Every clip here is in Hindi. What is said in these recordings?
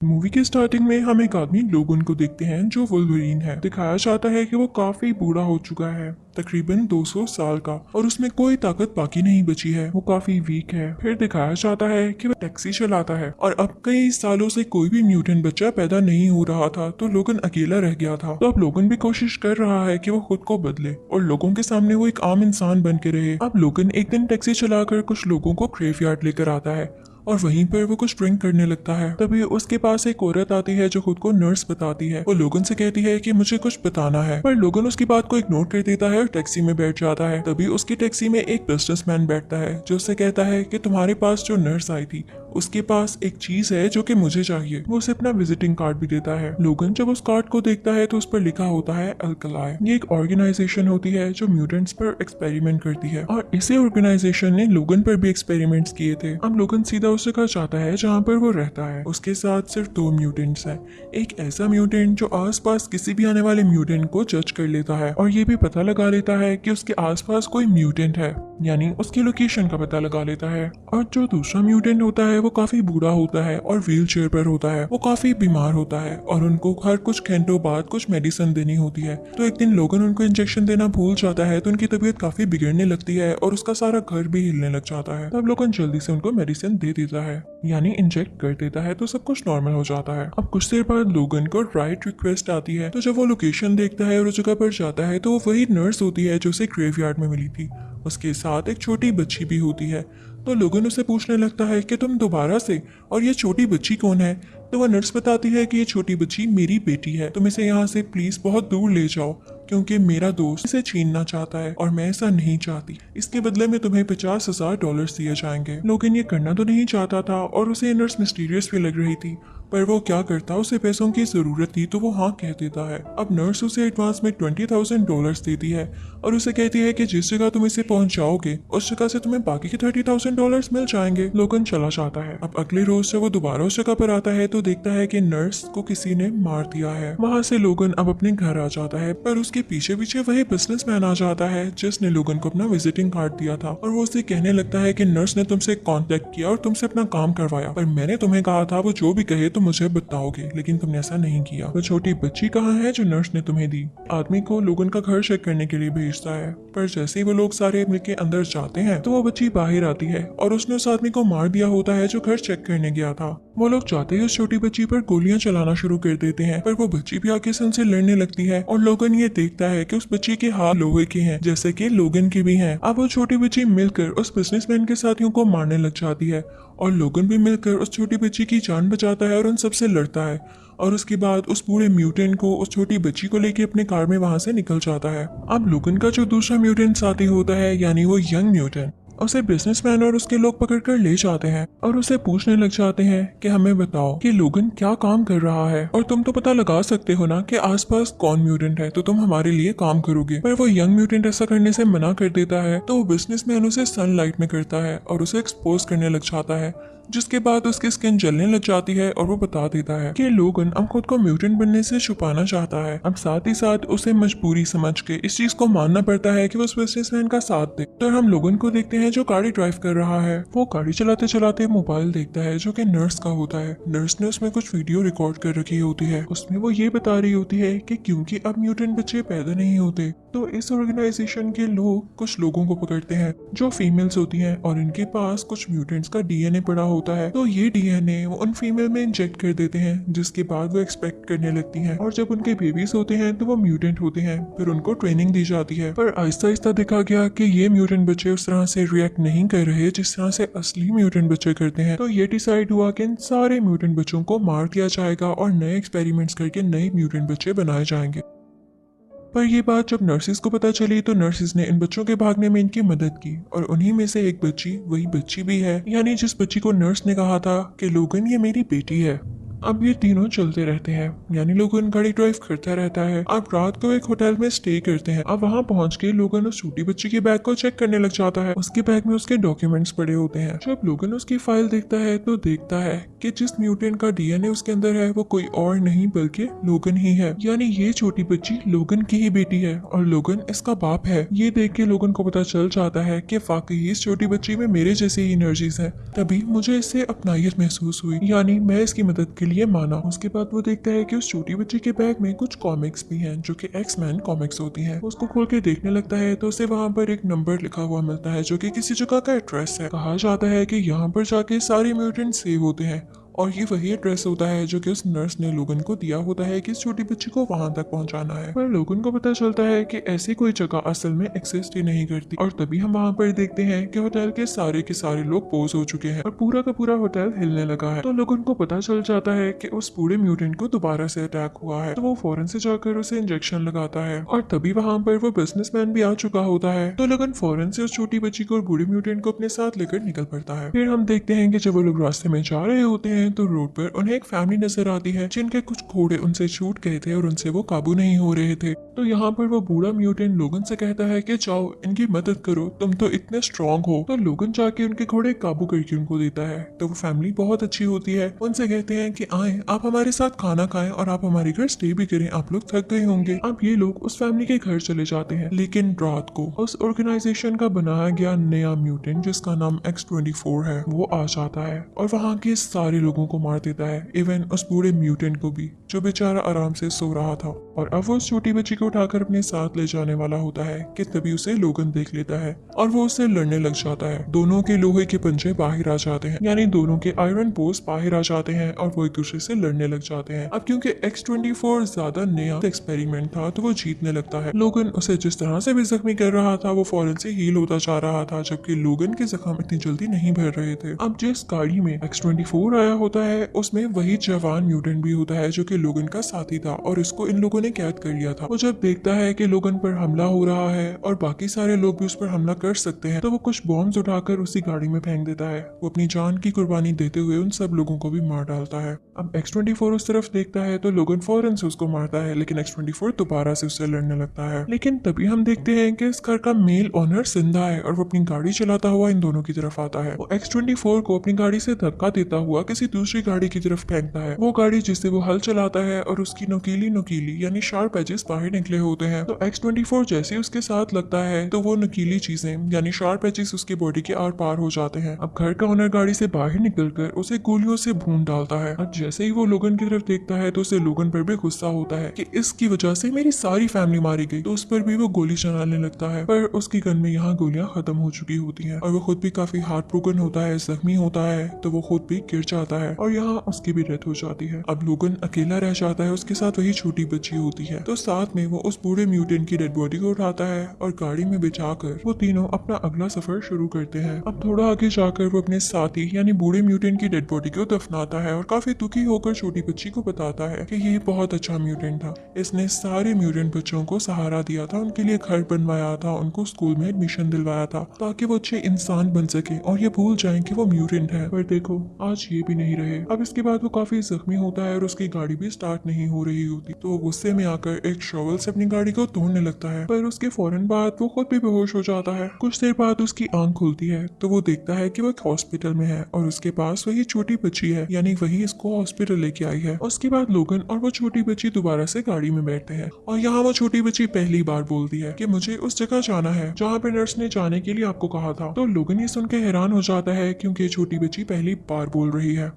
मूवी के स्टार्टिंग में हम एक आदमी लोगन को देखते हैं जो वुल्वरीन है। दिखाया जाता है कि वो काफी बूढ़ा हो चुका है, तकरीबन 200 साल का, और उसमें कोई ताकत बाकी नहीं बची है। वो काफी वीक है। फिर दिखाया जाता है कि वो टैक्सी चलाता है और अब कई सालों से कोई भी म्यूटेंट बच्चा पैदा नहीं हो रहा था, तो लोगन अकेला रह गया था। तो अब लोगन भी कोशिश कर रहा है कि वो खुद को बदले और लोगों के सामने वो एक आम इंसान बन के रहे। अब लोगन एक दिन टैक्सी चलाकर कुछ लोगों को ग्रेवयार्ड लेकर आता है और वहीं पर वो कुछ ड्रिंक करने लगता है। तभी उसके पास एक औरत आती है जो खुद को नर्स बताती है। वो लोगन से कहती है कि मुझे कुछ बताना है, पर लोगन उसकी बात को इग्नोर कर देता है और टैक्सी में बैठ जाता है। तभी उसकी टैक्सी में एक बिजनेसमैन बैठता है जो उससे कहता है कि तुम्हारे पास जो नर्स आई थी उसके पास एक चीज है जो कि मुझे चाहिए। वो उसे अपना विजिटिंग कार्ड भी देता है। लोगन जब उस कार्ड को देखता है तो उस पर लिखा होता है अल्कलाई। ये एक ऑर्गेनाइजेशन होती है जो म्यूटेंट्स पर एक्सपेरिमेंट करती है और इसी ऑर्गेनाइजेशन ने लोगन पर भी एक्सपेरिमेंट्स किए थे। अब लोगन सीधा उस जगह जाता है जहाँ पर वो रहता है। उसके साथ सिर्फ 2 म्यूटेंट्स हैं। एक ऐसा म्यूटेंट जो आसपास किसी भी आने वाले म्यूटेंट को जज कर लेता है और ये भी पता लगा लेता है कि उसके आसपास कोई म्यूटेंट है, यानी उसकी लोकेशन का पता लगा लेता है। और जो दूसरा म्यूटेंट होता है वो काफी बूढ़ा होता है और व्हील चेयर पर होता है। वो काफी बीमार होता है और उनको हर कुछ घंटों बाद कुछ मेडिसिन देनी होती है। तो एक दिन लोगन उनको इंजेक्शन देना भूल जाता है तो उनकी तबीयत काफी बिगड़ने लगती है और उसका सारा घर भी हिलने लग जाता है। तब लोगन जल्दी से उनको मेडिसिन दे देता है, यानी इंजेक्ट कर देता है, तो सब कुछ नॉर्मल हो जाता है। अब कुछ देर बाद लोगन को राइट रिक्वेस्ट आती है। तो जब वो लोकेशन देखता है और उस जगह पर जाता है तो वो वही नर्स होती है जो उसे ग्रेवयार्ड में मिली थी। उसके साथ एक छोटी बच्ची भी होती है। तो लोगन उसे पूछने लगता है कि तुम दोबारा से, और ये छोटी बच्ची कौन है? तो वह नर्स बताती है कि ये छोटी बच्ची मेरी बेटी है, तुम इसे यहाँ से प्लीज बहुत दूर ले जाओ क्योंकि मेरा दोस्त इसे छीनना चाहता है और मैं ऐसा नहीं चाहती। इसके बदले में तुम्हें $50,000 दिए जाएंगे। लोगन ये करना तो नहीं चाहता था और उसे नर्स मिस्टीरियस भी लग रही थी, पर वो क्या करता, उसे पैसों की जरूरत थी तो वो हाँ कह देता है। अब नर्स उसे एडवांस में $20,000 देती है और उसे कहती है कि जिस जगह तुम इसे पहुंचाओगे उस जगह से तुम्हें बाकी के $30,000 मिल जाएंगे। लोगन चला जाता है। अब अगले रोज जब वो दोबारा उस जगह पर आता है तो देखता है कि नर्स को किसी ने मार दिया है। वहाँ से लोगन अब अपने घर आ जाता है, पर उसके पीछे पीछे वही बिजनेसमैन आ जाता है जिसने लोगन को अपना विजिटिंग कार्ड दिया था और वो उसे कहने लगता है कि नर्स ने तुमसे कांटेक्ट किया और तुमसे अपना काम करवाया, पर मैंने तुम्हें कहा था वो जो भी कहे तुम मुझे बताओगे, लेकिन तुमने ऐसा नहीं किया। वो छोटी बच्ची कहाँ है जो नर्स ने तुम्हें दी? आदमी को लोगन का घर चेक करने के लिए भेजता है, पर जैसे ही वो लोग सारे मिलके अंदर जाते हैं तो वो बच्ची बाहर आती है और उसने उस आदमी को मार दिया होता है जो घर चेक करने गया था। वो लोग जाते ही उस छोटी बच्ची पर गोलियां चलाना शुरू कर देते हैं, पर वो बच्ची भी आके से उनसे लड़ने लगती है और लोगन ये देखता है कि उस बच्ची के हाथ लोहे के हैं जैसे कि लोगन के भी हैं। अब वो छोटी बच्ची मिलकर उस बिजनेसमैन के साथियों को मारने लग जाती है और लोगन भी मिलकर उस छोटी बच्ची की जान बचाता है और उन सबसे लड़ता है और उसके बाद उस पूरे म्यूटेंट को उस छोटी बच्ची को लेके अपने कार में वहां से निकल जाता है। अब लोगन का जो दूसरा म्यूटेंट साथी होता है, यानी वो यंग म्यूटेंट, उसे बिजनेसमैन और उसके लोग पकड़कर ले जाते हैं और उसे पूछने लग जाते हैं कि हमें बताओ कि लोगन क्या काम कर रहा है और तुम तो पता लगा सकते हो ना कि आसपास कौन म्यूटेंट है, तो तुम हमारे लिए काम करोगे। पर वो यंग म्यूटेंट ऐसा करने से मना कर देता है। तो वो बिजनेसमैन उसे सनलाइट में करता है और उसे एक्सपोज करने लग जाता है, जिसके बाद उसकी स्किन जलने लग जाती है और वो बता देता है कि लोगन अब खुद को म्यूटेंट बनने से छुपाना चाहता है। अब साथ ही साथ उसे मजबूरी समझ के इस चीज को मानना पड़ता है कि वो उस बिजनेसमैन का साथ दे। तो हम लोगन को देखते हैं जो गाड़ी ड्राइव कर रहा है। वो गाड़ी चलाते चलाते मोबाइल देखता है जो कि नर्स का होता है। नर्स ने उसमें कुछ वीडियो रिकॉर्ड कर रखी होती है। उसमें वो ये बता रही होती है कि क्योंकि अब म्यूटेंट बच्चे पैदा नहीं होते तो इस ऑर्गेनाइजेशन के लोग कुछ लोगों को पकड़ते हैं जो फीमेल्स होती हैं और इनके पास कुछ म्यूटेंट्स का डीएनए पड़ा होता है। तो ये डीएनए वो उन फीमेल में इंजेक्ट कर देते हैं, जिसके बाद वो एक्सपेक्ट करने लगती हैं और जब उनके बेबीज होते हैं तो वो म्यूटेंट होते हैं। फिर उनको ट्रेनिंग दी जाती है, पर आहिस्ता आहिस्ता देखा गया कि ये म्यूटेंट बच्चे उस तरह से रिएक्ट नहीं कर रहे जिस तरह से असली म्यूटेंट बच्चे करते हैं। तो ये डिसाइड हुआ कि इन सारे म्यूटेंट बच्चों को मार दिया जाएगा और नए एक्सपेरिमेंट्स करके नए म्यूटेंट बच्चे बनाए जाएंगे। पर ये बात जब नर्सिस को पता चली तो नर्सिस ने इन बच्चों के भागने में इनकी मदद की और उन्हीं में से एक बच्ची वही बच्ची भी है, यानी जिस बच्ची को नर्स ने कहा था कि लोगन ये मेरी बेटी है। अब ये तीनों चलते रहते हैं, यानी लोगन गाड़ी ड्राइव करता रहता है। अब रात को एक होटल में स्टे करते हैं। अब वहाँ पहुँच के लोगन उस छोटी बच्ची के बैग को चेक करने लग जाता है। उसके बैग में उसके डॉक्यूमेंट्स पड़े होते हैं। जब लोगन उसकी फाइल देखता है तो देखता है कि जिस म्यूटेंट का डीएनए उसके अंदर है वो कोई और नहीं बल्कि लोगन ही है, यानी ये छोटी बच्ची लोगन की ही बेटी है और लोगन इसका बाप है। ये देख के लोगन को पता चल जाता है कि वाकई इस छोटी बच्ची में मेरे जैसी ही एनर्जीज है। तभी मुझे इससे अपनायत महसूस हुई, यानी मैं इसकी मदद के लिए लिए माना। उसके बाद वो देखता है कि उस छोटी बच्ची के बैग में कुछ कॉमिक्स भी हैं जो कि एक्स-मैन कॉमिक्स होती हैं। उसको खोल के देखने लगता है तो उसे वहाँ पर एक नंबर लिखा हुआ मिलता है जो कि किसी जगह का एड्रेस है। कहा जाता है कि यहाँ पर जाके सारे म्यूटेंट सेव होते हैं और ये वही एड्रेस होता है जो कि उस नर्स ने लोगन को दिया होता है कि इस छोटी बच्ची को वहां तक पहुंचाना है। पर लोगन को पता चलता है कि ऐसी कोई जगह असल में एक्सिस्ट ही नहीं करती और तभी हम वहां पर देखते हैं कि होटल के सारे लोग पोज हो चुके हैं और पूरा का पूरा होटल हिलने लगा है। तो लोगन को पता चल जाता है कि उस पूरे म्यूटेंट को दोबारा से अटैक हुआ है। तो वो फौरन से जाकर उसे इंजेक्शन लगाता है और तभी वहां पर वो बिजनेसमैन भी आ चुका होता है। तो लोगन फौरन से उस छोटी बच्ची को और बूढ़े म्यूटेंट को अपने साथ लेकर निकल पड़ता है। फिर हम देखते हैं कि जब वो लोग रास्ते में जा रहे होते हैं तो रोड पर उन्हें एक फैमिली नजर आती है जिनके कुछ घोड़े उनसे छूट गए थे और उनसे वो काबू नहीं हो रहे थे। तो यहाँ पर वो बूढ़ा म्यूटेंट लोगन से कहता है कि जाओ इनकी मदद करो, तुम तो इतने स्ट्रांग हो। तो लोगन जाके उनके घोड़े काबू करके उनको देता है। तो वो फैमिली बहुत अच्छी होती है, उनसे कहते हैं कि आए आप हमारे साथ खाना खाएं और आप हमारे घर स्टे भी करें, आप लोग थक गए होंगे। अब ये लोग उस फैमिली के घर चले जाते हैं। लेकिन रात को उस ऑर्गेनाइजेशन का बनाया गया नया म्यूटेंट जिसका नाम X-24 है वो आ जाता है और वहाँ के सारे लोगों को मार देता है, इवन उस बूढ़े म्यूटेंट को भी जो बेचारा आराम से सो रहा था। और अब वो उस छोटी बच्ची को उठाकर अपने साथ ले जाने वाला होता है कि तभी उसे लोगन देख लेता है और वो उससे लड़ने लग जाता है। दोनों के लोहे के पंजे बाहर आ जाते हैं, यानी दोनों के आयरन पोस्ट बाहर आ जाते हैं और वो एक दूसरे से लड़ने लग जाते हैं। अब क्योंकि X-24 ज्यादा नया एक्सपेरिमेंट था तो वो जीतने लगता है। लोगन उसे जिस तरह से भी जख्मी कर रहा था वो फौरन से हील होता जा रहा था, जबकि लोगन के जख्म इतनी जल्दी नहीं भर रहे थे। अब जिस गाड़ी में X-24 आया होता है उसमें वही जवान म्यूटेंट भी होता है जो कि लोगन का साथी था और इसको इन लोगों ने कैद कर लिया था। वो जब देखता है कि लोगन पर हमला हो रहा है और बाकी सारे लोग भी उस पर हमला कर सकते हैं तो वो कुछ बॉम्ब्स उठाकर उसी गाड़ी में फेंक देता है। वो अपनी जान की कुर्बानी देते हुए उन सब लोगों को भी मार डालता है। अब X-24 उस तरफ देखता है तो लोगन फौरन से उसको मारता है, लेकिन X-24 दोबारा से उससे लड़ने लगता है। लेकिन तभी हम देखते हैं कि इस घर का मेल ओनर जिंदा है और वो अपनी गाड़ी चलाता हुआ इन दोनों की तरफ आता है। वो X-24 को अपनी गाड़ी से धक्का देता हुआ किसी दूसरी गाड़ी की तरफ फेंकता है, वो गाड़ी जिससे वो हल चलाता है और उसकी नुकीली यानी शार्प एजेस बाहर निकले होते हैं। तो X-24 जैसे उसके साथ लगता है तो वो नुकीली चीजें यानी शार्प एजेस उसकी बॉडी के आर पार हो जाते हैं। अब घर का ओनर गाड़ी से बाहर निकलकर उसे गोलियों से भून डालता है और जैसे ही वो लोगन की तरफ देखता है तो उसे लोगन पर भी गुस्सा होता है कि इसकी वजह से मेरी सारी फैमिली मारी गई। तो उस पर भी वो गोली चलाने लगता है, पर उसकी गन में यहाँ गोलियां खत्म हो चुकी होती हैं और वो खुद भी काफी हार्ट ब्रोकन होता है, जख्मी होता है। तो वो खुद भी गिर जाता है और यहाँ उसकी भी डेथ हो जाती है। अब लोगन अकेला रह जाता है, उसके साथ वही छोटी बच्ची होती है। तो साथ में वो उस बूढ़े म्यूटेंट की डेड बॉडी को उठाता है और गाड़ी में बिठाकर वो तीनों अपना अगला सफर शुरू करते हैं। अब थोड़ा आगे जाकर वो अपने साथी यानी बूढ़े म्यूटेंट की डेड बॉडी को दफनाता है और काफी दुखी होकर छोटी बच्ची को बताता है कि ये बहुत अच्छा म्यूटेंट था, इसने सारे म्यूटेंट बच्चों को सहारा दिया था, उनके लिए घर बनवाया था, उनको स्कूल में एडमिशन दिलवाया था ताकि वो अच्छे इंसान बन सके और ये भूल जाएं कि वो म्यूटेंट है। पर देखो आज ये भी नहीं रहे। अब इसके बाद वो काफी जख्मी होता है और उसकी गाड़ी भी स्टार्ट नहीं हो रही होती। तो वो गुस्से में आकर एक शॉवल से अपनी गाड़ी को तोड़ने लगता है, पर उसके फौरन बाद वो खुद भी बेहोश हो जाता है। कुछ देर बाद उसकी आंख खुलती है तो वो देखता है कि वो एक हॉस्पिटल में है और उसके पास वही छोटी बच्ची है, यानी वही इसको हॉस्पिटल लेके आई है। उसके बाद लोगन और वो छोटी बच्ची दोबारा से गाड़ी में बैठते हैं और यहाँ वो छोटी बच्ची पहली बार बोलती है कि मुझे उस जगह जाना है जहाँ पे नर्स ने जाने के लिए आपको कहा था। तो लोगन ये सुन के हैरान हो जाता है क्योंकि छोटी बच्ची पहली बार बोल रही है।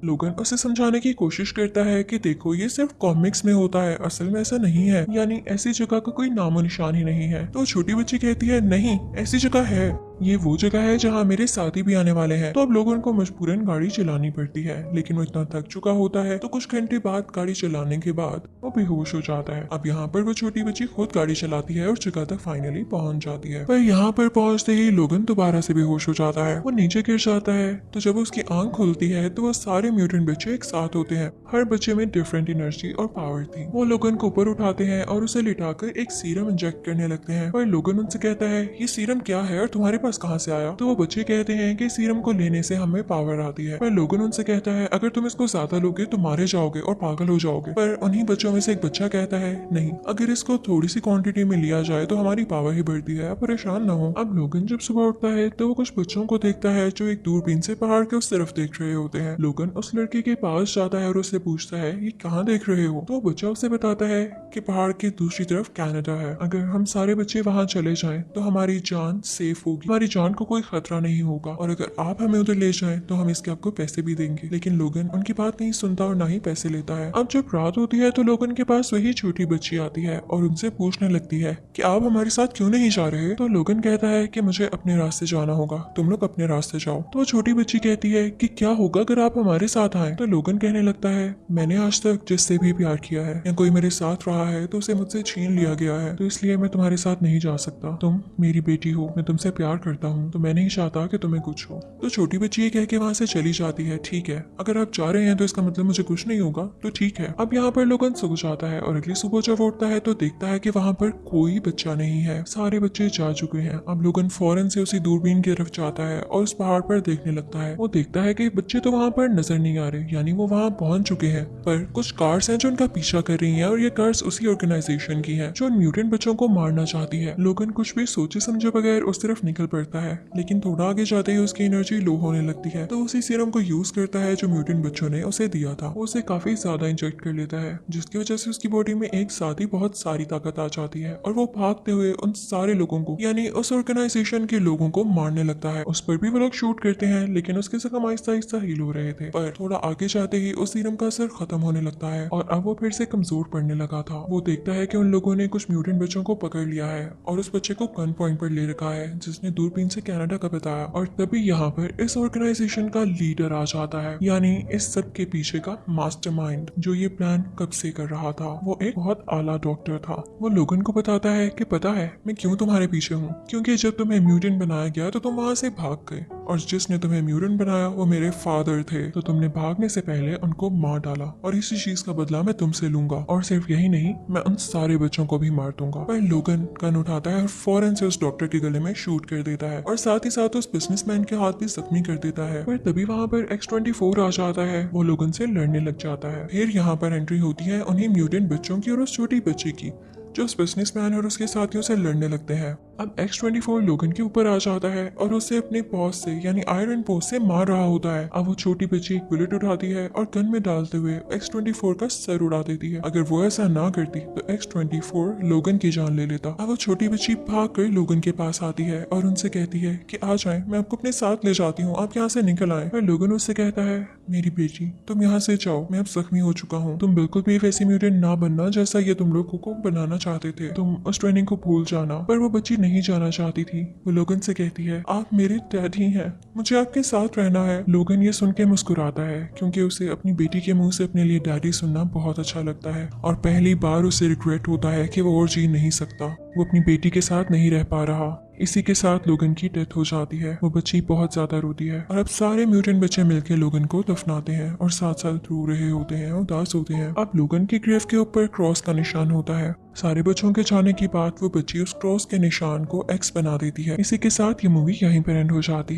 लोगन उसे समझाने की कोशिश करता है कि देखो ये सिर्फ कॉमिक्स में होता है, असल में ऐसा नहीं है, यानी ऐसी जगह का कोई नामो निशान ही नहीं है। तो छोटी बच्ची कहती है नहीं ऐसी जगह है, ये वो जगह है जहाँ मेरे साथी भी आने वाले हैं। तो अब लोगों को मजबूरन गाड़ी चलानी पड़ती है, लेकिन वो इतना थक चुका होता है तो कुछ घंटे बाद गाड़ी चलाने के बाद वो बेहोश हो जाता है। अब यहाँ पर वो छोटी बच्ची खुद गाड़ी चलाती है और जगह तक फाइनली पहुंच जाती है, पर यहाँ पर पहुंचते ही लोगन दोबारा से बेहोश हो जाता है, वो नीचे गिर जाता है। तो जब उसकी आंख खुलती है तो वो सारे म्यूटेंट बच्चे एक साथ होते हैं, हर बच्चे में डिफरेंट एनर्जी और पावर थी। वो लोगन को ऊपर उठाते हैं और उसे लिटाकर एक सीरम इंजेक्ट करने लगते हैं, पर लोगन उनसे कहता है ये सीरम क्या है और तुम्हारे पास कहाँ से आया। तो वो बच्चे कहते हैं कि सीरम को लेने से हमें पावर आती है, पर लोगन उनसे कहता है अगर तुम इसको ज्यादा लोगे तो मारे जाओगे और पागल हो जाओगे। पर उन्हीं बच्चों में से एक बच्चा कहता है नहीं, अगर इसको थोड़ी सी क्वांटिटी में लिया जाए तो हमारी पावर ही बढ़ती है, आप परेशान न हो। अब लोगन जब सुबह उठता है तो वो कुछ बच्चों को देखता है जो एक दूरबीन से पहाड़ के उस तरफ देख रहे होते हैं। लोगन उस लड़के के पास जाता है और उससे पूछता है ये कहाँ देख रहे हो। तो बच्चा उसे बताता है कि पहाड़ की दूसरी तरफ कनाडा है, अगर हम सारे बच्चे वहाँ चले जाएं तो हमारी जान सेफ होगी, हमारी जान को कोई खतरा नहीं होगा और अगर आप हमें उधर ले जाएं तो हम इसके आपको पैसे भी देंगे। लेकिन लोगन उनकी बात नहीं सुनता और ना ही पैसे लेता है। अब जब रात होती है तो लोगन के पास वही छोटी बच्ची आती है और उनसे पूछने लगती है कि आप हमारे साथ क्यों नहीं जा रहे। तो लोगन कहता है कि मुझे अपने रास्ते जाना होगा, तुम लोग अपने रास्ते जाओ। तो छोटी बच्ची कहती है कि क्या होगा अगर आप हमारे साथ आए। तो लोगन कहने लगता है मैंने आज तक जिससे भी प्यार किया है या कोई मेरे साथ रहा है तो उसे मुझसे छीन लिया गया है, तो इसलिए मैं तुम्हारे साथ नहीं जा सकता। तुम मेरी बेटी हो, मैं तुमसे प्यार करता हूँ, तो मैं नहीं चाहता कि तुम्हें कुछ हो। तो छोटी बच्ची ये कह के वहाँ से चली जाती है। ठीक है, अगर आप जा रहे हैं तो इसका मतलब मुझे कुछ नहीं होगा, तो ठीक है। अब यहाँ पर लोगन सो जाता है और अगली सुबह जब उठता है तो देखता है कि वहाँ पर कोई बच्चा नहीं है, सारे बच्चे जा चुके हैं। अब लोगन फौरन से उसी दूरबीन की तरफ जाता है और उस पहाड़ पर देखने लगता है। वो देखता है कि बच्चे तो वहाँ पर नजर नहीं आ रहे, यानी वो वहाँ पहुंच चुके हैं। पर कुछ कार्स हैं जो उनका पीछा कर रही हैं और ये कार्स उसी ऑर्गेनाइजेशन की है जो उन म्यूटेंट बच्चों को मारना चाहती है। लोगन कुछ भी सोचे समझे बगैर उस तरफ निकल पड़ता है, लेकिन थोड़ा आगे जाते ही उसकी एनर्जी लो होने लगती है। तो उसी सीरम को यूज करता है जो म्यूटेंट बच्चों ने उसे दिया था। वो उसे काफी ज्यादा इंजेक्ट कर लेता है, जिसकी वजह से उसकी बॉडी में एक साथ ही बहुत सारी ताकत आ जाती है और वो भागते हुए उन सारे लोगों को, यानी उस ऑर्गेनाइजेशन के लोगों को मारने लगता है। उस पर भी वो लोग शूट करते हैं, लेकिन उसके जख्म आहिस्ता आहिस्ता हील हो रहे थे। पर थोड़ा आगे जाते ही उस सीरम का असर खत्म होने लगता है और अब वो फिर से कमजोर पड़ने लगा था। वो देखता है कि उन लोगों ने कुछ म्यूटेंट बच्चों को पकड़ लिया है और उस बच्चे को गन पॉइंट पर ले रखा है जिसने दूरबीन से कनाडा का बताया। और तभी यहाँ पर इस ऑर्गेनाइजेशन का लीडर आ जाता है, यानी इस सब के पीछे का मास्टरमाइंड जो ये प्लान कब से कर रहा था। वो एक बहुत आला डॉक्टर था। वो लोगन को बताता है कि पता है मैं क्यों तुम्हारे पीछे हूँ, क्योंकि जब तुम्हें म्यूटेंट बनाया गया तो तुम वहाँ से भाग गए और जिसने तुम्हें म्यूटेंट बनाया वो मेरे फादर थे, तो तुमने भागने से पहले उनको मार डाला और इसी चीज का बदला मैं तुमसे लूंगा। और सिर्फ यही नहीं, मैं उन सारे बच्चों को भी मार दूंगा। पर लोगन गन उठाता है और फौरन से उस डॉक्टर के गले में शूट कर देता है और साथ ही साथ उस बिजनेसमैन के हाथ भी जख्मी कर देता है। पर तभी वहाँ पर X-24 आ जाता है। वो लोगन से लड़ने लग जाता है। फिर यहाँ पर एंट्री होती है उन्हीं म्यूटेंट बच्चों की और उस छोटी बच्ची की जो उस बिजनेसमैन और उसके साथियों से लड़ने लगते हैं। अब X-24 लोगन के ऊपर आ जाता है और उसे अपने पॉस से यानी आयरन पॉस से मार रहा होता है। अब वो छोटी बच्ची एक बुलेट उठाती है और गन में डालते हुए X-24 का सर उड़ा देती है। अगर वो ऐसा ना करती तो X-24 लोगन की जान ले लेता। अब वो छोटी बच्ची भाग कर लोगन के पास आती है और उनसे कहती है कि आ जाएं, मैं आपको अपने साथ ले जाती हूँ, आप यहाँ से निकल आए। पर लोगन उससे कहता है मेरी बेटी तुम यहाँ से जाओ, मैं अब जख्मी हो चुका हूँ, तुम बिल्कुल भी वैसी म्यूटेंट ना बनना जैसा ये तुम लोगों को बनाना चाहते थे, तुम उस ट्रेनिंग को भूल जाना। पर वो बच्ची नहीं जाना चाहती थी। वो लोगन से कहती है आप मेरे डैडी हैं, मुझे आपके साथ रहना है। लोगन ये सुन के मुस्कुराता है क्योंकि उसे अपनी बेटी के मुंह से अपने लिए डैडी सुनना बहुत अच्छा लगता है और पहली बार उसे रिग्रेट होता है कि वो और जी नहीं सकता, वो अपनी बेटी के साथ नहीं रह पा रहा। इसी के साथ लोगन की डेथ हो जाती है। वो बच्ची बहुत ज्यादा रोती है और अब सारे म्यूटेंट बच्चे मिलकर लोगन को दफनाते हैं और साथ साथ रो रहे होते हैं, उदास होते हैं। अब लोगन की ग्रेव के ऊपर क्रॉस का निशान होता है। सारे बच्चों के जाने के बाद वो बच्ची उस क्रॉस के निशान को X बना देती है। इसी के साथ ये मूवी यहीं पर एंड हो जाती है।